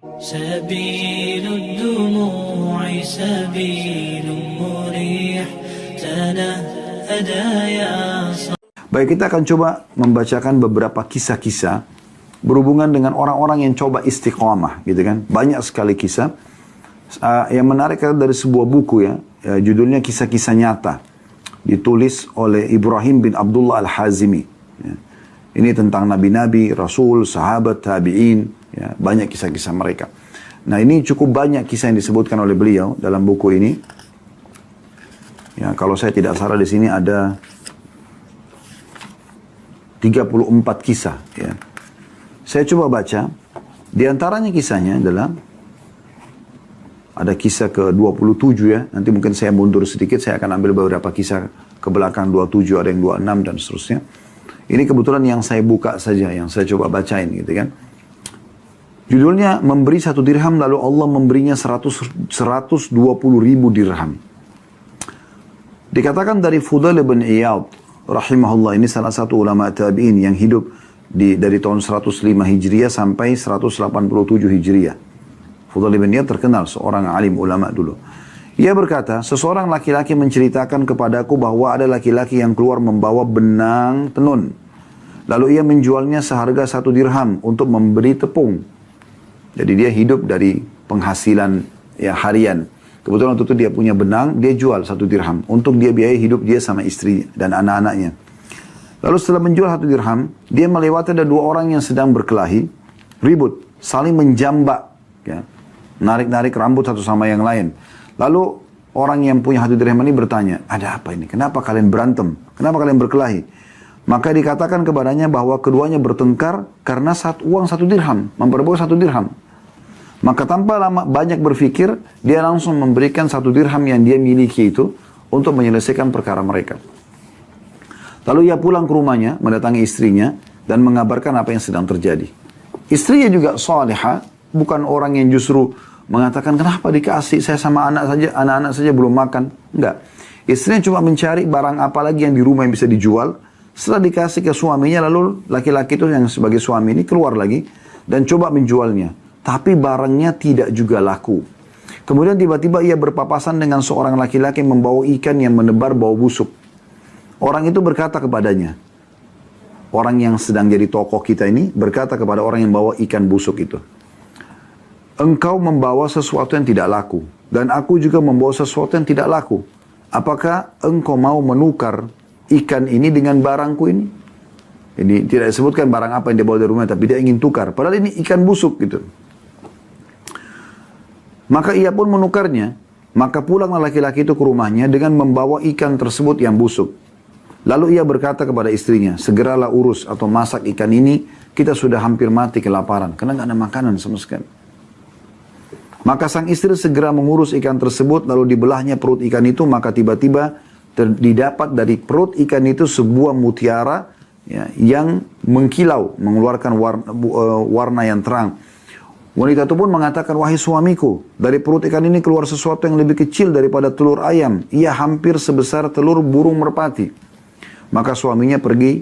سبيل الدموع سبيل مريح تنهدى يا صاحبي. Baik, kita akan coba membacakan beberapa kisah-kisah berhubungan dengan orang-orang yang coba istiqomah, gitu kan. Banyak sekali kisah. Yang menarik adalah dari sebuah buku ya, judulnya Kisah-Kisah Nyata. Ditulis oleh Ibrahim bin Abdullah Al-Hazimi. Ya. Ini tentang nabi-nabi, rasul, sahabat, tabi'in. Ya, banyak kisah-kisah mereka. Nah, ini cukup banyak kisah yang disebutkan oleh beliau dalam buku ini. Ya, kalau saya tidak salah di sini ada 34 kisah. Ya. Saya coba baca. Di antaranya kisahnya adalah ada kisah ke-27 ya. Nanti mungkin saya mundur sedikit. Saya akan ambil beberapa kisah ke belakang 27, ada yang 26 dan seterusnya. Ini kebetulan yang saya buka saja, yang saya coba bacain gitu kan. Judulnya, memberi 1 dirham lalu Allah memberinya 120 ribu dirham. Dikatakan dari Fudail bin Iyad rahimahullah, ini salah satu ulama tabi'in yang hidup dari tahun 105 Hijriah sampai 187 Hijriah. Fudail bin Iyad terkenal seorang alim ulama dulu. Ia berkata, seseorang laki-laki menceritakan kepadaku bahwa ada laki-laki yang keluar membawa benang tenun. Lalu ia menjualnya seharga 1 dirham untuk memberi tepung. Jadi dia hidup dari penghasilan ya harian. Kebetulan waktu itu dia punya benang, dia jual 1 dirham. Untuk dia biaya hidup dia sama istri dan anak-anaknya. Lalu setelah menjual 1 dirham, dia melewati ada 2 orang yang sedang berkelahi, ribut, saling menjambak. Ya. Narik-narik rambut satu sama yang lain. Lalu orang yang punya 1 dirham ini bertanya, ada apa ini? Kenapa kalian berantem? Kenapa kalian berkelahi? Maka dikatakan kepadanya bahwa keduanya bertengkar karena uang 1 dirham, memperebutkan 1 dirham. Maka tanpa lama banyak berpikir, dia langsung memberikan 1 dirham yang dia miliki itu untuk menyelesaikan perkara mereka. Lalu ia pulang ke rumahnya, mendatangi istrinya, dan mengabarkan apa yang sedang terjadi. Istrinya juga salihah, bukan orang yang justru mengatakan, kenapa dikasih, saya sama anak-anak saja belum makan. Enggak. Istrinya cuma mencari barang apa lagi yang di rumah yang bisa dijual. Setelah dikasih ke suaminya, lalu laki-laki itu yang sebagai suami ini keluar lagi, dan coba menjualnya. Tapi barangnya tidak juga laku. Kemudian tiba-tiba ia berpapasan dengan seorang laki-laki yang membawa ikan yang menebar bau busuk. Orang itu berkata kepadanya, orang yang sedang jadi tokoh kita ini berkata kepada orang yang bawa ikan busuk itu, engkau membawa sesuatu yang tidak laku, dan aku juga membawa sesuatu yang tidak laku. Apakah engkau mau menukar ikan ini dengan barangku ini? Ini tidak disebutkan barang apa yang dia bawa dari rumah, tapi dia ingin tukar. Padahal ini ikan busuk gitu. Maka ia pun menukarnya. Maka pulanglah laki-laki itu ke rumahnya dengan membawa ikan tersebut yang busuk. Lalu ia berkata kepada istrinya, segeralah urus atau masak ikan ini, kita sudah hampir mati kelaparan. Karena nggak ada makanan sama sekali. Maka sang istri segera mengurus ikan tersebut, lalu dibelahnya perut ikan itu, maka tiba-tiba didapat dari perut ikan itu sebuah mutiara ya, yang mengkilau, mengeluarkan warna yang terang. Wanita itu pun mengatakan, wahai suamiku, dari perut ikan ini keluar sesuatu yang lebih kecil daripada telur ayam. Ia hampir sebesar telur burung merpati. Maka suaminya pergi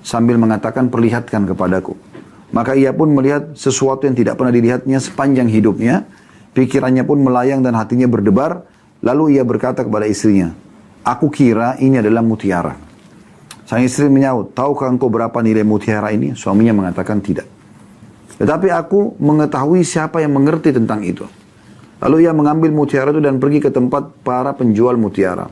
sambil mengatakan, perlihatkan kepadaku. Maka ia pun melihat sesuatu yang tidak pernah dilihatnya sepanjang hidupnya. Pikirannya pun melayang dan hatinya berdebar. Lalu ia berkata kepada istrinya, aku kira ini adalah mutiara. Sang istri menyaut, tahukah engkau berapa nilai mutiara ini? Suaminya mengatakan tidak. Tetapi aku mengetahui siapa yang mengerti tentang itu. Lalu ia mengambil mutiara itu dan pergi ke tempat para penjual mutiara.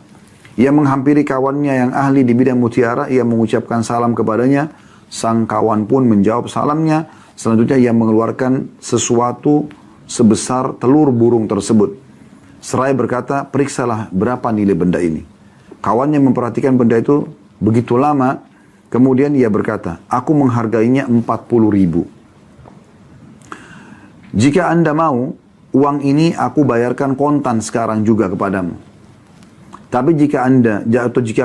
Ia menghampiri kawannya yang ahli di bidang mutiara. Ia mengucapkan salam kepadanya. Sang kawan pun menjawab salamnya. Selanjutnya ia mengeluarkan sesuatu sebesar telur burung tersebut. Seraya berkata, periksalah berapa nilai benda ini. Kawannya memperhatikan benda itu begitu lama. Kemudian ia berkata, aku menghargainya 40 ribu. Jika anda mau, uang ini aku bayarkan kontan sekarang juga kepadamu. Tapi jika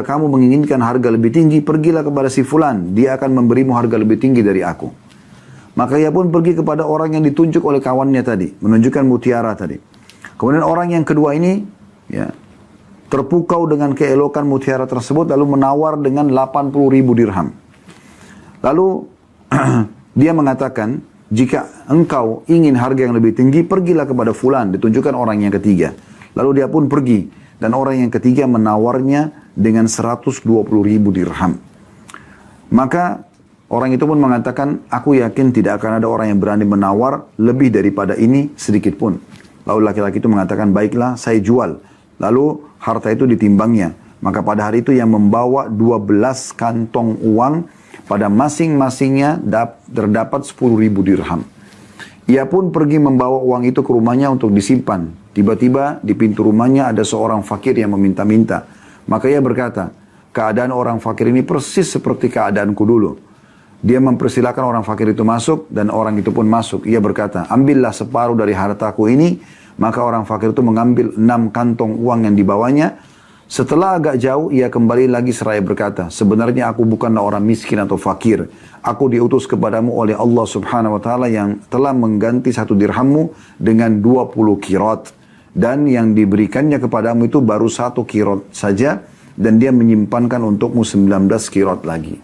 kamu menginginkan harga lebih tinggi, pergilah kepada si fulan. Dia akan memberimu harga lebih tinggi dari aku. Maka ia pun pergi kepada orang yang ditunjuk oleh kawannya tadi. Menunjukkan mutiara tadi. Kemudian orang yang kedua ini ya, terpukau dengan keelokan mutiara tersebut. Lalu menawar dengan 80 ribu dirham. Lalu dia mengatakan, jika engkau ingin harga yang lebih tinggi, pergilah kepada fulan, ditunjukkan orang yang ketiga. Lalu dia pun pergi, dan orang yang ketiga menawarnya dengan 120.000 dirham. Maka orang itu pun mengatakan, aku yakin tidak akan ada orang yang berani menawar lebih daripada ini sedikit pun. Lalu laki-laki itu mengatakan, baiklah saya jual. Lalu harta itu ditimbangnya. Maka pada hari itu yang membawa 12 kantong uang, pada masing-masingnya terdapat 10.000 dirham. Ia pun pergi membawa uang itu ke rumahnya untuk disimpan. Tiba-tiba di pintu rumahnya ada seorang fakir yang meminta-minta. Maka ia berkata, keadaan orang fakir ini persis seperti keadaanku dulu. Dia mempersilahkan orang fakir itu masuk, dan orang itu pun masuk. Ia berkata, ambillah separuh dari hartaku ini. Maka orang fakir itu mengambil 6 kantong uang yang dibawanya. Setelah agak jauh, ia kembali lagi seraya berkata, sebenarnya aku bukanlah orang miskin atau fakir. Aku diutus kepadamu oleh Allah subhanahu wa ta'ala yang telah mengganti 1 dirhammu dengan 20 kirot. Dan yang diberikannya kepadamu itu baru 1 kirot saja, dan dia menyimpankan untukmu 19 kirot lagi.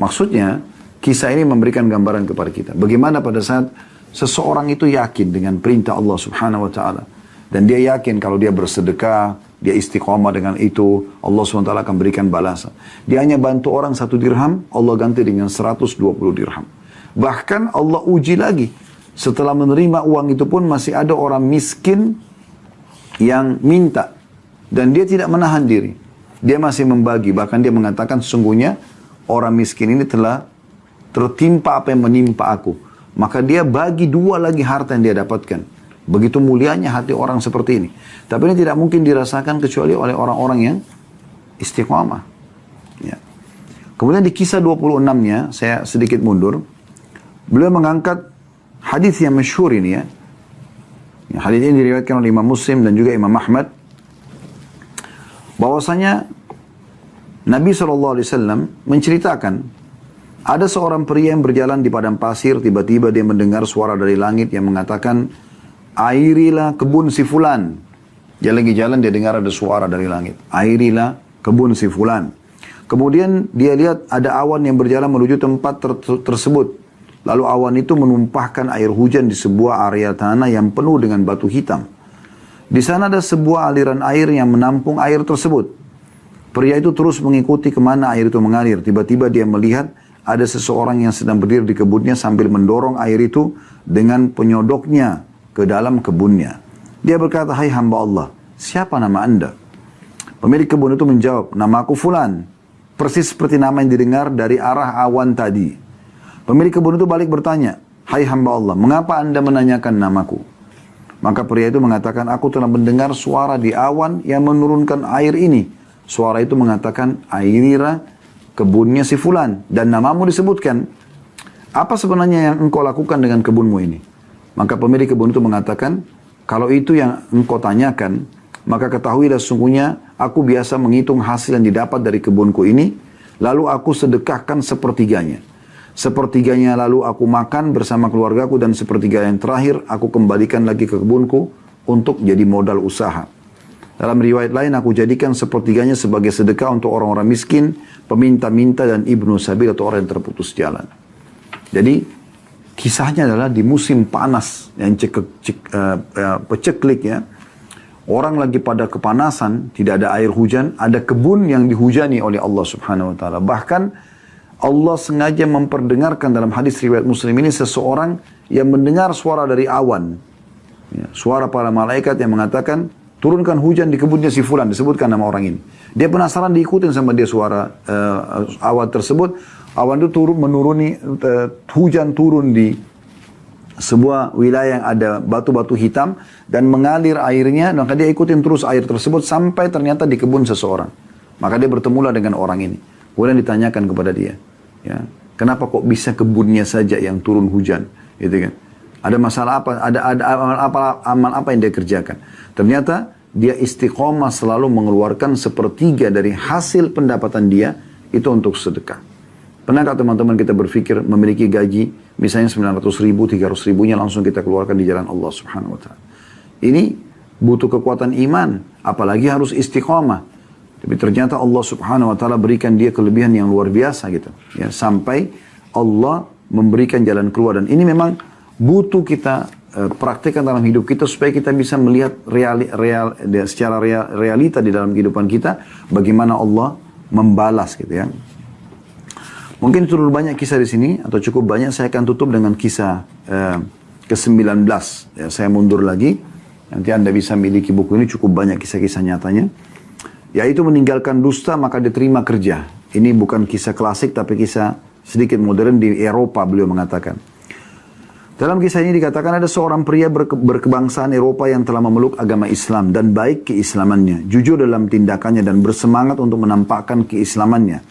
Maksudnya, kisah ini memberikan gambaran kepada kita. Bagaimana pada saat seseorang itu yakin dengan perintah Allah subhanahu wa ta'ala. Dan dia yakin kalau dia bersedekah, dia istiqomah dengan itu, Allah SWT akan berikan balasan. Dia hanya bantu orang 1 dirham, Allah ganti dengan 120 dirham. Bahkan Allah uji lagi. Setelah menerima uang itu pun masih ada orang miskin yang minta. Dan dia tidak menahan diri. Dia masih membagi. Bahkan dia mengatakan sesungguhnya orang miskin ini telah tertimpa apa yang menimpa aku. Maka dia bagi 2 lagi harta yang dia dapatkan. Begitu mulianya hati orang seperti ini. Tapi ini tidak mungkin dirasakan kecuali oleh orang-orang yang istiqamah. Ya. Kemudian di kisah 26-nya, saya sedikit mundur. Beliau mengangkat hadis yang masyhur ini ya. Hadis ini diriwayatkan oleh Imam Muslim dan juga Imam Ahmad. Bahwasanya Nabi SAW menceritakan ada seorang pria yang berjalan di padang pasir, tiba-tiba dia mendengar suara dari langit yang mengatakan, airilah kebun si fulan. Dia lagi jalan, dia dengar ada suara dari langit. Airilah kebun si fulan. Kemudian dia lihat ada awan yang berjalan menuju tempat tersebut. Lalu awan itu menumpahkan air hujan di sebuah area tanah yang penuh dengan batu hitam. Di sana ada sebuah aliran air yang menampung air tersebut. Pria itu terus mengikuti kemana air itu mengalir. Tiba-tiba dia melihat ada seseorang yang sedang berdiri di kebunnya sambil mendorong air itu dengan penyodoknya ke dalam kebunnya. Dia berkata, hai hamba Allah, siapa nama anda? Pemilik kebun itu menjawab, nama aku Fulan. Persis seperti nama yang didengar dari arah awan tadi. Pemilik kebun itu balik bertanya, hai hamba Allah, mengapa anda menanyakan namaku? Maka pria itu mengatakan, aku telah mendengar suara di awan yang menurunkan air ini. Suara itu mengatakan, airira kebunnya si Fulan, dan namamu disebutkan. Apa sebenarnya yang engkau lakukan dengan kebunmu ini? Maka pemilik kebun itu mengatakan, kalau itu yang engkau tanyakan, maka ketahuilah sesungguhnya aku biasa menghitung hasil yang didapat dari kebunku ini, lalu aku sedekahkan sepertiganya. Sepertiganya lalu aku makan bersama keluargaku, dan sepertiga yang terakhir aku kembalikan lagi ke kebunku untuk jadi modal usaha. Dalam riwayat lain, aku jadikan sepertiganya sebagai sedekah untuk orang-orang miskin, peminta-minta, dan ibnu sabil atau orang yang terputus jalan. Jadi, kisahnya adalah di musim panas yang peceklik ya. Orang lagi pada kepanasan, tidak ada air hujan, ada kebun yang dihujani oleh Allah Subhanahu wa taala. Bahkan Allah sengaja memperdengarkan dalam hadis riwayat Muslim ini seseorang yang mendengar suara dari awan. Ya, suara para malaikat yang mengatakan, turunkan hujan di kebunnya si Fulan, disebutkan nama orang ini. Dia penasaran, diikutin sama dia suara awan tersebut. Awan itu menuruni, hujan turun di sebuah wilayah yang ada batu-batu hitam dan mengalir airnya, maka dia ikutin terus air tersebut sampai ternyata di kebun seseorang. Maka dia bertemulah dengan orang ini. Kemudian ditanyakan kepada dia, ya, kenapa kok bisa kebunnya saja yang turun hujan, gitu kan? Ada masalah apa? Ada amal apa yang dia kerjakan? Ternyata dia istiqomah selalu mengeluarkan sepertiga dari hasil pendapatan dia itu untuk sedekah. Pernahkah teman-teman kita berpikir memiliki gaji misalnya 900 ribu, 300 ribunya langsung kita keluarkan di jalan Allah Subhanahu wa ta'ala. Ini butuh kekuatan iman, apalagi harus istiqamah. Tapi ternyata Allah Subhanahu wa ta'ala berikan dia kelebihan yang luar biasa gitu. Ya, sampai Allah memberikan jalan keluar. Dan ini memang butuh kita praktekkan dalam hidup kita supaya kita bisa melihat secara realita di dalam kehidupan kita bagaimana Allah membalas gitu ya. Mungkin terlalu banyak kisah di sini atau cukup banyak, saya akan tutup dengan kisah ke-19. Ya, saya mundur lagi. Nanti Anda bisa miliki buku ini, cukup banyak kisah-kisah nyatanya. Yaitu meninggalkan dusta maka diterima kerja. Ini bukan kisah klasik tapi kisah sedikit modern di Eropa, beliau mengatakan. Dalam kisah ini dikatakan ada seorang pria berkebangsaan Eropa yang telah memeluk agama Islam dan baik keislamannya, jujur dalam tindakannya dan bersemangat untuk menampakkan keislamannya.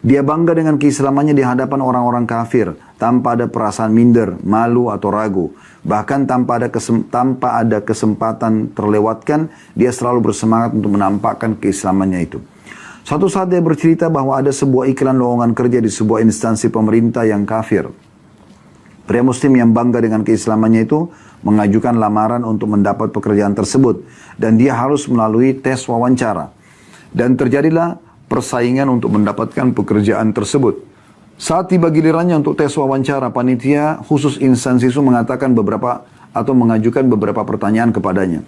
Dia bangga dengan keislamannya di hadapan orang-orang kafir, tanpa ada perasaan minder, malu atau ragu. Bahkan tanpa ada kesempatan terlewatkan, dia selalu bersemangat untuk menampakkan keislamannya itu. Suatu saat dia bercerita bahwa ada sebuah iklan lowongan kerja di sebuah instansi pemerintah yang kafir. Pria muslim yang bangga dengan keislamannya itu mengajukan lamaran untuk mendapat pekerjaan tersebut. Dan dia harus melalui tes wawancara. Dan terjadilah persaingan untuk mendapatkan pekerjaan tersebut. Saat tiba gilirannya untuk tes wawancara, panitia khusus instansi itu mengatakan mengajukan beberapa pertanyaan kepadanya.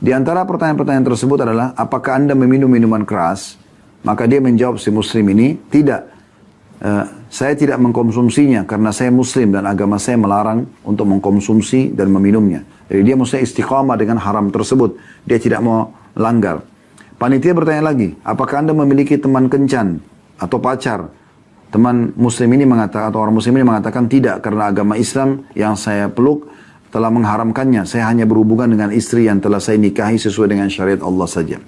Di antara pertanyaan-pertanyaan tersebut adalah, apakah Anda meminum minuman keras? Maka dia menjawab, si muslim ini, tidak. Saya tidak mengkonsumsinya karena saya muslim dan agama saya melarang untuk mengkonsumsi dan meminumnya. Jadi dia mesti istiqamah dengan haram tersebut. Dia tidak mau langgar. Panitia bertanya lagi, apakah Anda memiliki teman kencan atau pacar? Teman muslim ini mengatakan, atau orang muslim ini mengatakan tidak, karena agama Islam yang saya peluk telah mengharamkannya. Saya hanya berhubungan dengan istri yang telah saya nikahi sesuai dengan syariat Allah saja.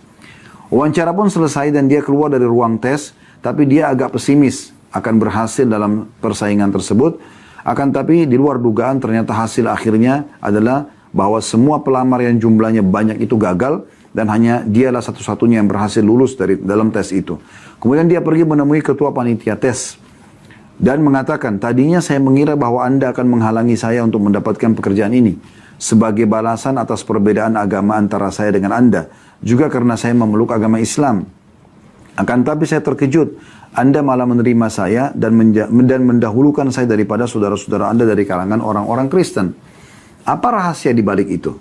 Wawancara pun selesai dan dia keluar dari ruang tes, tapi dia agak pesimis akan berhasil dalam persaingan tersebut. Akan tapi di luar dugaan ternyata hasil akhirnya adalah bahwa semua pelamar yang jumlahnya banyak itu gagal dan hanya dialah satu-satunya yang berhasil lulus dari dalam tes itu. Kemudian dia pergi menemui ketua panitia tes dan mengatakan, tadinya saya mengira bahwa Anda akan menghalangi saya untuk mendapatkan pekerjaan ini sebagai balasan atas perbedaan agama antara saya dengan Anda, juga karena saya memeluk agama Islam. Akan tapi saya terkejut, Anda malah menerima saya dan mendahulukan saya daripada saudara-saudara Anda dari kalangan orang-orang Kristen. Apa rahasia di balik itu?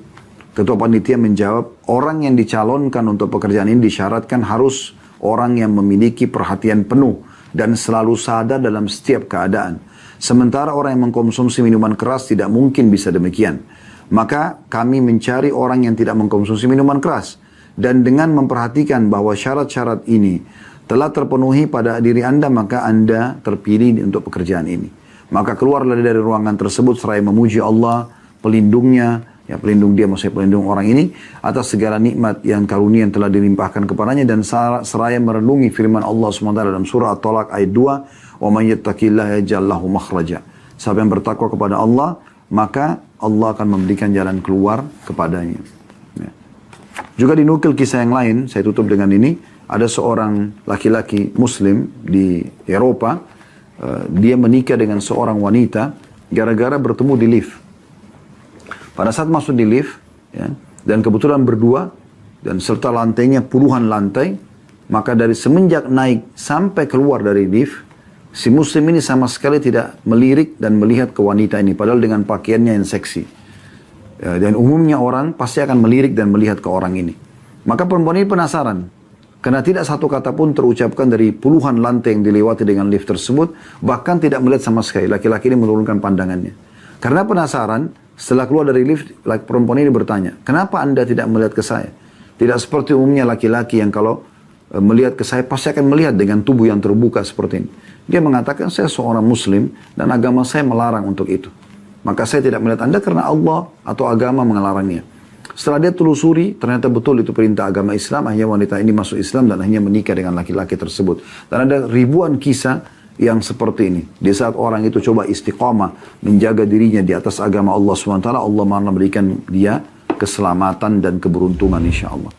Ketua panitia menjawab, orang yang dicalonkan untuk pekerjaan ini disyaratkan harus orang yang memiliki perhatian penuh dan selalu sadar dalam setiap keadaan. Sementara orang yang mengkonsumsi minuman keras tidak mungkin bisa demikian. Maka kami mencari orang yang tidak mengkonsumsi minuman keras. Dan dengan memperhatikan bahwa syarat-syarat ini telah terpenuhi pada diri Anda, maka Anda terpilih untuk pekerjaan ini. Maka keluarlah dari ruangan tersebut seraya memuji Allah, pelindungnya, ya pelindung dia, maksudnya pelindung orang ini, atas segala nikmat yang karunia yang telah dilimpahkan kepadanya, dan seraya merenungi firman Allah SWT dalam surah At-Talaq ayat 2, وَمَنْ يَتَّقِ اللَّهَ يَجْعَلْ لَهُ مَخْرَجًا. Siapa yang bertakwa kepada Allah, maka Allah akan memberikan jalan keluar kepadanya. Ya. Juga dinukil kisah yang lain, saya tutup dengan ini, ada seorang laki-laki muslim di Eropa, dia menikah dengan seorang wanita gara-gara bertemu di lift. Pada saat masuk di lift, ya, dan kebetulan berdua, dan serta lantainya puluhan lantai, maka dari semenjak naik sampai keluar dari lift, si muslim ini sama sekali tidak melirik dan melihat ke wanita ini, padahal dengan pakaiannya yang seksi. Ya, dan umumnya orang pasti akan melirik dan melihat ke orang ini. Maka perempuan ini penasaran, karena tidak satu kata pun terucapkan dari puluhan lantai yang dilewati dengan lift tersebut, bahkan tidak melihat sama sekali. Laki-laki ini menurunkan pandangannya. Karena penasaran, setelah keluar dari lift, perempuan ini bertanya, kenapa Anda tidak melihat ke saya? Tidak seperti umumnya laki-laki yang kalau melihat ke saya, pasti akan melihat dengan tubuh yang terbuka seperti ini. Dia mengatakan, saya seorang muslim dan agama saya melarang untuk itu. Maka saya tidak melihat Anda karena Allah atau agama melarangnya. Setelah dia telusuri, ternyata betul itu perintah agama Islam, akhirnya wanita ini masuk Islam dan akhirnya menikah dengan laki-laki tersebut. Dan ada ribuan kisah yang seperti ini. Di saat orang itu coba istiqamah, menjaga dirinya di atas agama Allah SWT, Allah malah memberikan dia keselamatan dan keberuntungan insya Allah.